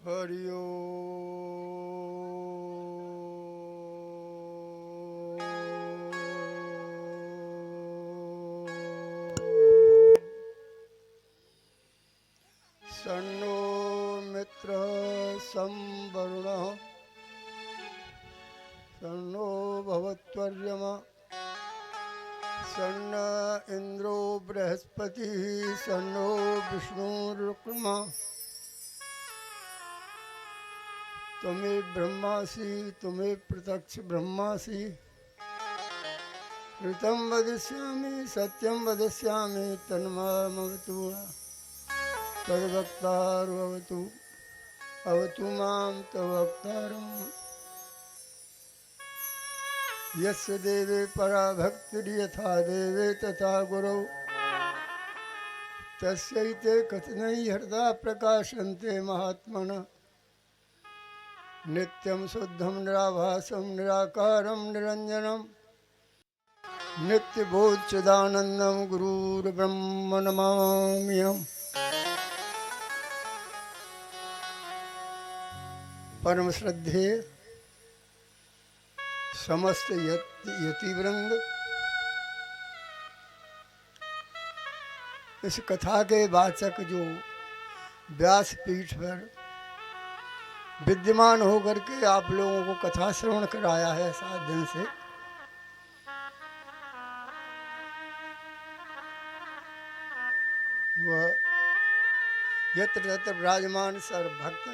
हरि ओम। सन्नो मित्रः सं वरुणः सन्नो भवत्वर्यमा सन्न इंद्रो बृहस्पतिः सन्नो विष्णुरुक्मा तुम्हें ब्रह्मासि तुम्हें प्रत्यक्ष ब्रह्मासि ऋतं वदिष्यामि सत्यं वदिष्यामि तन्मामवतु तद्वक्तारवतु अवतु मां तद्वक्तारम् यस्य देवे परा भक्तिर्यथा देवे तथा गुरौ तस्यैते कथनै हृदा प्रकाशन्ते महात्मनः नित्यं शुद्धं निराभासं निराकारं निरञ्जनं नित्यबोधचिदानन्दं गुरुर्ब्रह्म नमाम्यहम्। परम श्रद्धेय समस्त यतिवृंद, इस कथा के वाचक जो व्यासपीठ पर विद्यमान होकर के आप लोगों को कथा श्रवण कराया है 7 दिन से, वह यत्र तत्र विराजमान सर्वभक्त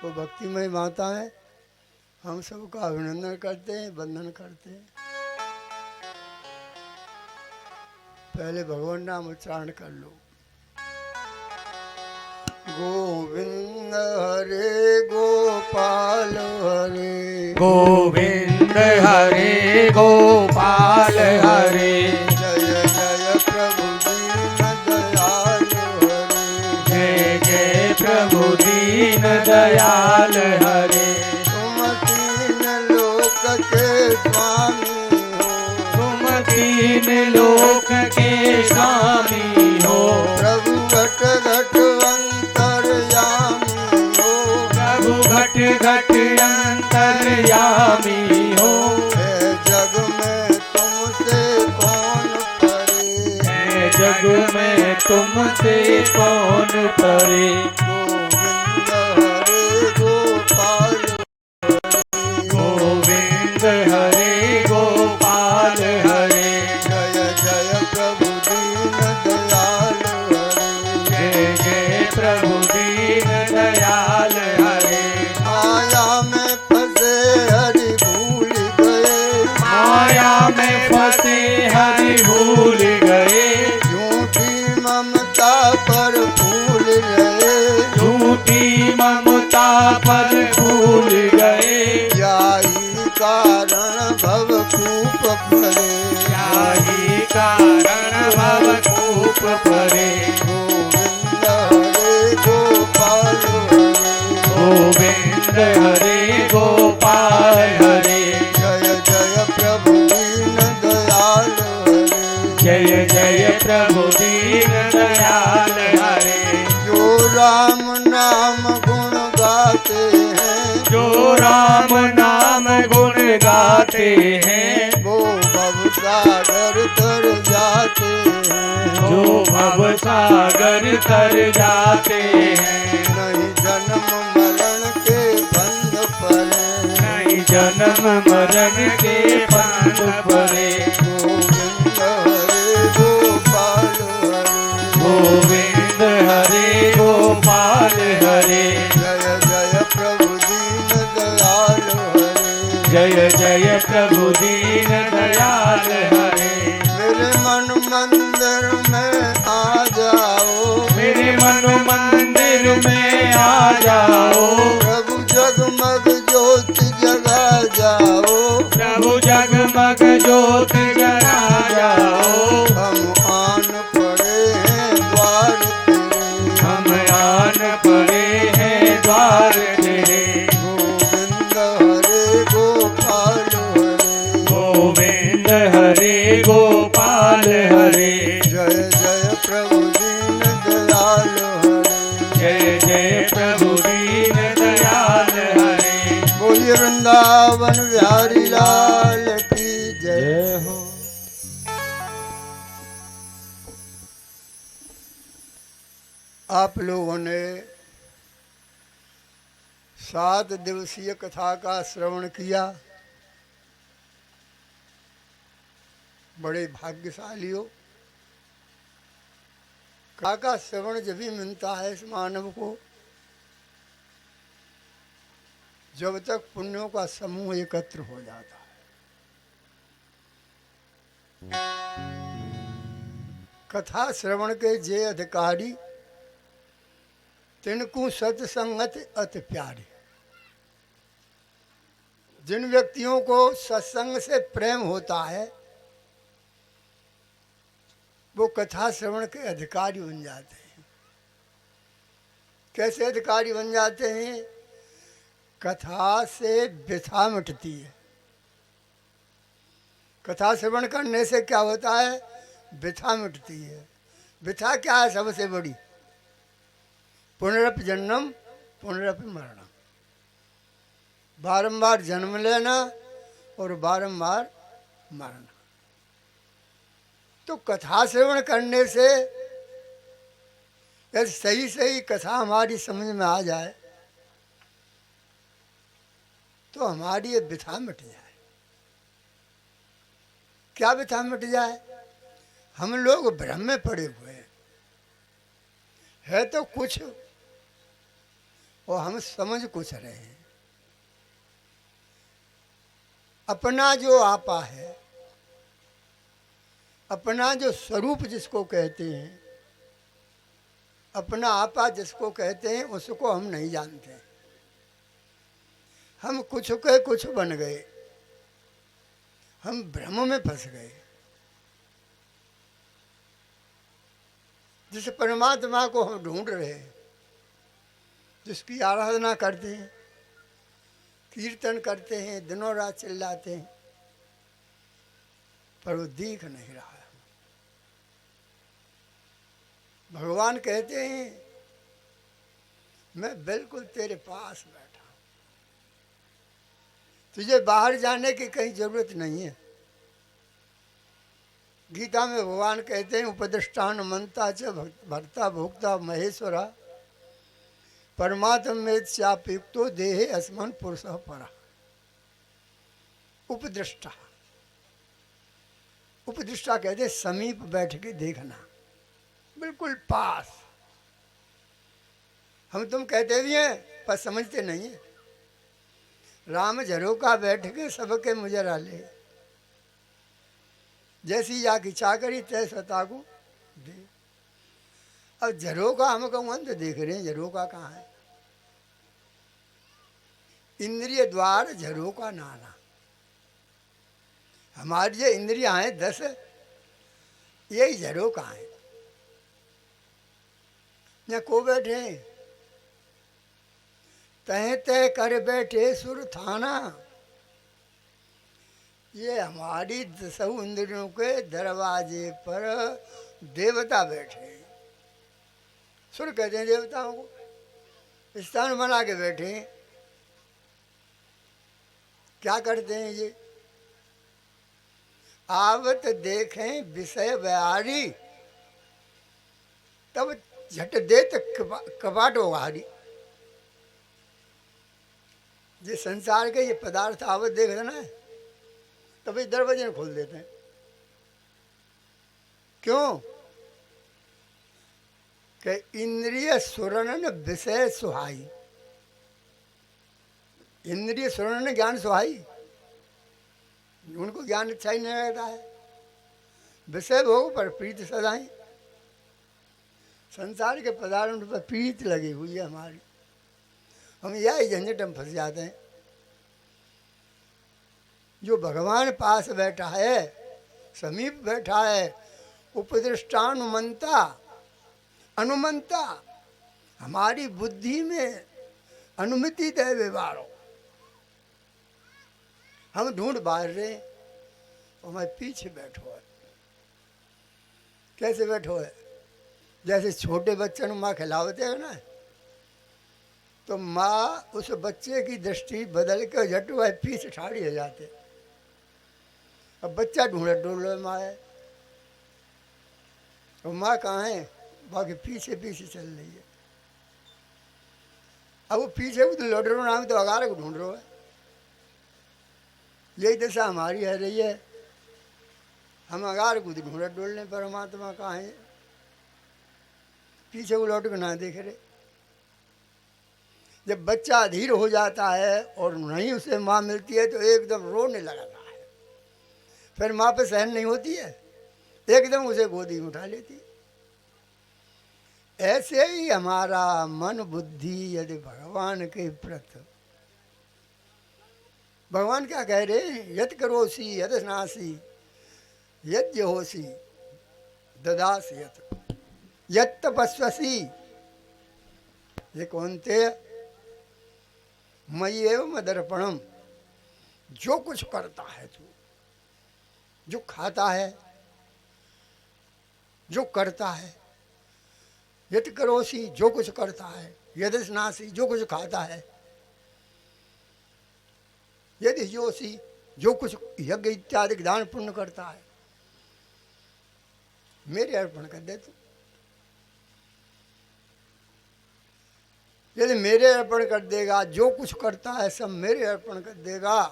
वो भक्तिमय माता है। हम सबका अभिनंदन करते हैं, वंदन करते हैं। पहले भगवान नाम उच्चारण कर लो। गोविंद हरे गोपाल हरे गोविंद हरे गोपाल हरे जय जय प्रभु दीन दयाल हरे जय जय प्रभु दीन दयाल हरे तुम तीन लोक के स्वामी हो तुम तीन लोक के स्वामी हो प्रभु घट घट अंतर्यामी हो प्रभु घट घट अंतर्यामी हो है जग में तुमसे कौन परे है जग में तुमसे कौन परे गोविंद हरे गोपाल गोविंद हरे गोपाल हरे जय जय प्रभु दीन दयाल हरे जय जय प्रभु दीन दयाल हरे माया में फंसे हरि भूल गए माया में फंसे हरि भूल गए झूठी ममता पर भूल रहे झूठी ममता पर भूल गए यही कारण भव कूप भरे यही कारण भव कूप परे गोविंद हरे गोपाल हरे गोविंद हरे गोपाल हरे जय जय प्रभु दीन दयाल हरे जय जय प्रभु दीन दयाल हरे जो राम नाम गुण गाते हैं जो राम नाम गुण गाते हैं वो भव सागर तर जाते हैं जो भव सागर तर जाते हैं नहीं जन्म मरण के बंध पड़े नहीं जन्म मरण के पंथ परे गोविंद हरे गोपाल हरे गोविंद हरे गोपाल हरे जय जय प्रभु दीन दयाल हरे जय जय प्रभु दीन दयाल हरे मेरे मन मंदिर में आ जाओ मेरे मन मंदिर में आ जाओ प्रभु जगमग ज्योति जगा जाओ प्रभु जगमग ज्योत जला जाओ हम आन पड़े हैं द्वार तेरे हम आन पड़े हैं द्वार तेरे गोविंद हरे गोपाल हरे गोविंद हरे गोपाल हरे जय जय प्रभु दीन दयाल हरे जय जय प्रभु दीन वृंदावन बिहारी लाल की जय। जय हो। आप लोगों ने 7 दिवसीय कथा का श्रवण किया। बड़े भाग्यशाली हो। कथा का श्रवण जब भी मिलता है इस मानव को जब तक पुण्यों का समूह एकत्र हो जाता है। कथा श्रवण के जे अधिकारी तिनको सत्संगत अति प्यारी। जिन व्यक्तियों को सत्संग से प्रेम होता है वो कथा श्रवण के अधिकारी बन जाते हैं। कैसे अधिकारी बन जाते हैं? कथा से व्यथा मिटती है। कथा श्रवण करने से क्या होता है? व्यथा मिटती है। व्यथा क्या है? सबसे बड़ी पुनरपि जन्म पुनरपि मरणम। बारंबार जन्म लेना और बारंबार मरना। तो कथा श्रवण करने से यदि सही सही कथा हमारी समझ में आ जाए तो हमारी ये व्यथा मिट जाए। क्या व्यथा मिट जाए? हम लोग भ्रम में पड़े हुए हैं। है तो कुछ और हम समझ कुछ रहे हैं। अपना जो आपा है, अपना जो स्वरूप जिसको कहते हैं, अपना आपा जिसको कहते हैं उसको हम नहीं जानते। हम कुछ के कुछ बन गए। हम भ्रम में फंस गए। जिस परमात्मा को हम ढूंढ रहे हैं, जिसकी आराधना करते हैं, कीर्तन करते हैं, दिनों रात चिल्लाते हैं, पर वो दिख नहीं रहा है। भगवान कहते हैं मैं बिल्कुल तेरे पास बैठा हूं। तुझे बाहर जाने की कहीं जरूरत नहीं है। गीता में भगवान कहते हैं उपदिष्टान मंता च भर्ता भोक्ता महेश्वरा परमात्म में चापयुक्तो देहे अस्मन पुरुष परा। उपदृष्टा, उपदृष्टा कहते हैं समीप बैठ के देखना, बिल्कुल पास। हम तुम कहते भी हैं पर समझते नहीं है। राम झरोका बैठ के सबके मुजरा ले, जैसी जाकी चाकरी तैसा ताकू दे। अब झरोका हम कहूँ अंत देख रहे हैं, झरोका कहाँ है? इंद्रिय द्वार झरोका नाना। हमारी जो इंद्रियां हैं 10 यही झरोका है। न को बैठे तह तह कर बैठे सुर थाना। ये हमारी 10 इंद्रियों के दरवाजे पर देवता बैठे। सुर कहते हैं देवताओं को। स्थान बना के बैठे। क्या करते हैं ये? आवत देखें विषय बयारी तब झट दे कपाट उघारी। ये संसार के ये पदार्थ आवत देख रहे ना तभी दरवाजे खोल देते हैं। क्यों? कि इंद्रिय सुरणन विषय सुहाई। इंद्रिय सुरणन ज्ञान सुहाई। उनको ज्ञान अच्छा ही नहीं रहता है। विषय भोग पर प्रीत सदाई। संसार के पदार्थों पर प्रीत लगी हुई है हमारी। हम यही झंझट में फंस जाते हैं। जो भगवान पास बैठा है, समीप बैठा है, उपदृष्टानुमंता अनुमंता, हमारी बुद्धि में अनुमति दे व्यवहारो। हम ढूंढ बाहर रहे और मैं पीछे बैठो है। कैसे बैठो है? जैसे छोटे बच्चों माँ खिलावते हैं ना, तो माँ उस बच्चे की दृष्टि बदल के झट वह पीछे ठाड़ी हो जाते। अब बच्चा ढूंढे ढूंढ माँ है, और माँ कहाँ है, बाकी पीछे पीछे चल रही है। अब वो पीछे भी तो लौट रहा नाम तो अगार को ढूंढ रहा है। यही दशा हमारी है रही है, हम अगार को ढूंढे डोलने, परमात्मा कहाँ है, पीछे को लौट के ना देख रहे। जब बच्चा अधीर हो जाता है और नहीं उसे माँ मिलती है तो एकदम रोने लगता है, फिर माँ पे सहन नहीं होती है, एकदम उसे गोदी में उठा लेती है। ऐसे ही हमारा मन बुद्धि यदि भगवान के प्रति, भगवान क्या कह रहे हैं, यत करोसी यद नासी यज्ञ होसी ददास यत तपस्वसी, ये कौन थे, मयि एव मदर्पणम, जो कुछ करता है तू, जो खाता है, जो करता है, यत करोसी जो कुछ करता है, यद स्नासी जो कुछ खाता है, यदि योसी जो कुछ यज्ञ इत्यादि दान पुण्य करता है, मेरे अर्पण कर दे तू। यदि मेरे अर्पण कर देगा, जो कुछ करता है सब मेरे अर्पण कर देगा,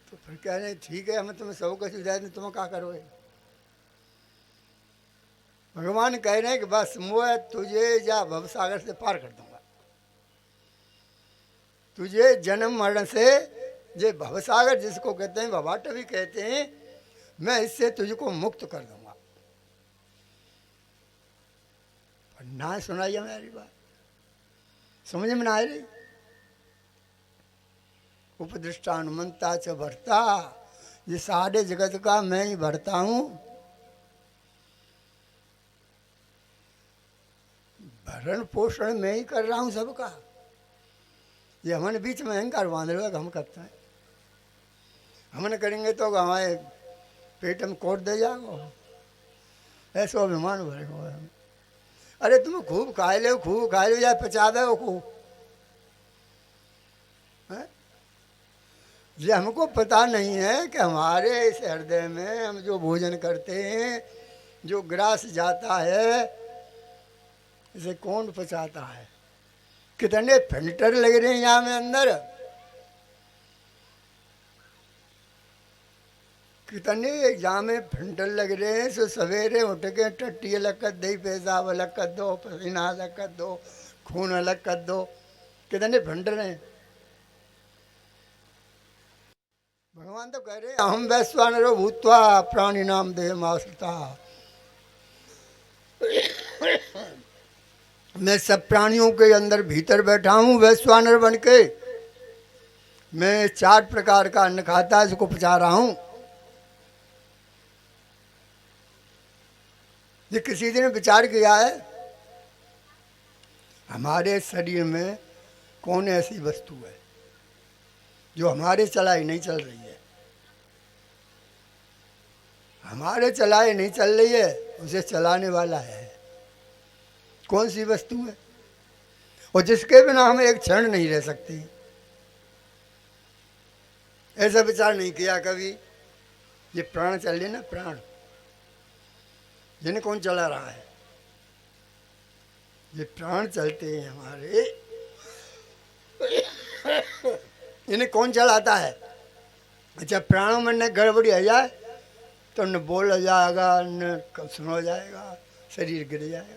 तो फिर कह रहे ठीक है, हम तुम्हें सब कुछ दे दें, तुम क्या करोगे। भगवान कह रहे हैं कि बस मैं तुझे या भवसागर से पार कर दूंगा, तुझे जन्म मरण से, ये भवसागर जिसको कहते हैं, भवाट भी कहते हैं, मैं इससे तुझको मुक्त कर दूंगा। पर ना सुनाइए मेरी बात, समझ में ना आ रही। उपदृष्टानुमंता च भरता, ये सारे जगत का मैं ही भरता हूं। भरण पोषण मैं ही कर रहा हूं सबका। ये हमारे बीच में अहंकार बांध रहे हम करते हैं, हम न करेंगे तो हमारे पेट में कोट दे जाओ, ऐसा अभिमान भरे हुए हम। अरे तुम खूब खा ले, खूब खा लो, या पचा दो खूब। ये हमको पता नहीं है कि हमारे इस हृदय में हम जो भोजन करते हैं, जो ग्रास जाता है, इसे कौन पचाता है। कितने फिल्टर लग रहे हैं यहाँ में अंदर, कितने यहाँ में फिल्टर लग रहे हैं। सो सवेरे उठ के टट्टी अलग कर दे, पेशाब अलग कर दो, पसीना अलग कर दो, खून अलग कर दो, कितने फिल्टर हैं। भगवान तो कह रहे हैं अहम वैश्वानरो भूत्वा प्राणी नाम देह मासता, मैं सब प्राणियों के अंदर भीतर बैठा हूँ वैश्वानर बन के। मैं 4 प्रकार का अन्न खाता, इसको पचा रहा हूँ। ये किसी दिन विचार किया है, हमारे शरीर में कौन ऐसी वस्तु है जो हमारे चलाए नहीं चल रही है। हमारे चलाए नहीं चल रही है, उसे चलाने वाला है। कौन सी वस्तु है, और जिसके बिना हम एक क्षण नहीं रह सकते। ऐसा विचार नहीं किया कभी। ये प्राण चल रहे ना, प्राण जिन्हें कौन चला रहा है, ये प्राण चलते हैं हमारे, इन्हें कौन चलाता है। अच्छा, प्राणों में न गड़बड़ी आ जाए तो न बोला जाएगा, न सुना जाएगा, शरीर गिर जाएगा।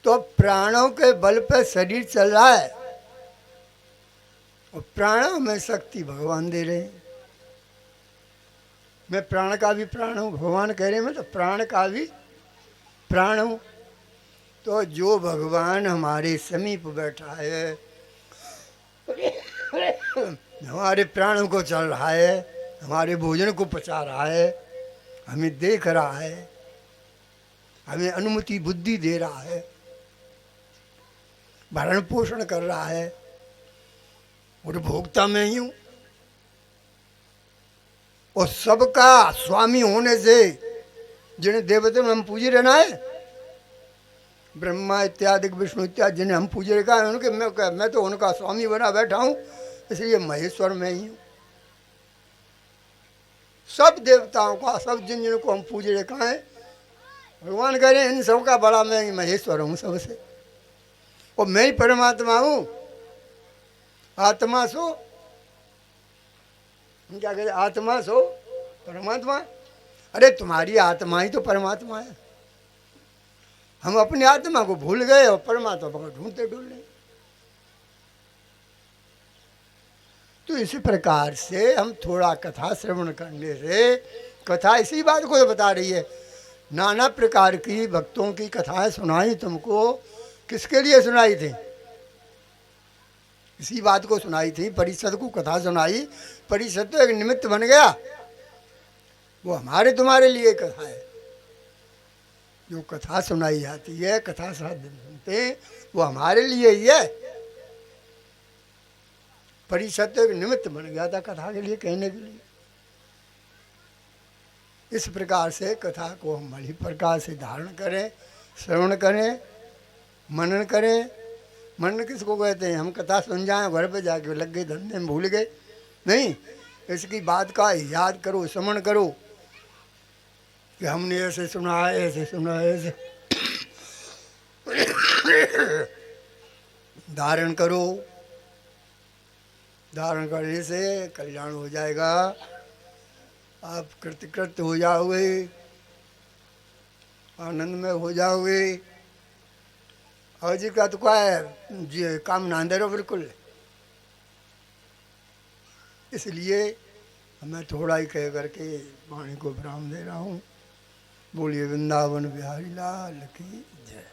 तो प्राणों के बल पे शरीर चल रहा है, और प्राणों में शक्ति भगवान दे रहे हैं। मैं प्राण का भी प्राण हूँ, भगवान कह रहे हैं मैं तो प्राण का भी प्राण हूँ। तो जो भगवान हमारे समीप बैठा है, हमारे प्राणों को चल रहा है, हमारे भोजन को पचा रहा है, हमें देख रहा है, हमें अनुमति बुद्धि दे रहा है, भरण पोषण कर रहा है, और भोक्ता मैं ही हूँ। और सबका स्वामी होने से जिन्हें देवता में हम पूजे रहना है, ब्रह्मा इत्यादि विष्णु इत्यादि जिन्हें हम पूजे रखा है, उनके मैं तो उनका स्वामी बना बैठा हूँ, इसलिए महेश्वर में ही हूँ। सब देवताओं का, सब जिन जिनको हम पूजे रखा है, भगवान कह रहे हैं इन सबका बड़ा मैं ही महेश्वर हूँ सबसे, और मैं ही परमात्मा हूँ। आत्मा सो, क्या कहते, आत्मा सो परमात्मा। अरे तुम्हारी आत्मा ही तो परमात्मा है। हम अपनी आत्मा को भूल गए और परमात्मा को ढूंढते ढूंढते। तो इसी प्रकार से हम थोड़ा कथा श्रवण करने से, कथा इसी बात को बता रही है, नाना प्रकार की भक्तों की कथाएं सुनाई तुमको। किसके लिए सुनाई थी? इसी बात को सुनाई थी, परिषद को कथा सुनाई। परिषद तो एक निमित्त बन गया, वो हमारे तुम्हारे लिए कथा है। जो कथा सुनाई जाती है, कथा साधन सुनते, वो हमारे लिए ही है। परिषद तो एक निमित्त बन गया था कथा के लिए, कहने के लिए। इस प्रकार से कथा को हम बड़ी प्रकार से धारण करें, श्रवण करें, मनन करें। मनन किसको कहते हैं? हम कथा सुन जाएं, घर पे जाके लग गए धंधे में, भूल गए नहीं। इसकी बात का याद करो, स्मरण करो कि हमने ऐसे सुना है, ऐसे सुना है, ऐसे धारण करो। धारण करने से कल्याण हो जाएगा, आप कृतकृत हो जाओगे, आनंद में हो जाओगे। और जी का तो क्या है जी, काम ना अंदर बिल्कुल। इसलिए मैं थोड़ा ही कह करके वाणी को विराम दे रहा हूँ। बोलिए वृंदावन बिहारी लाल की जय।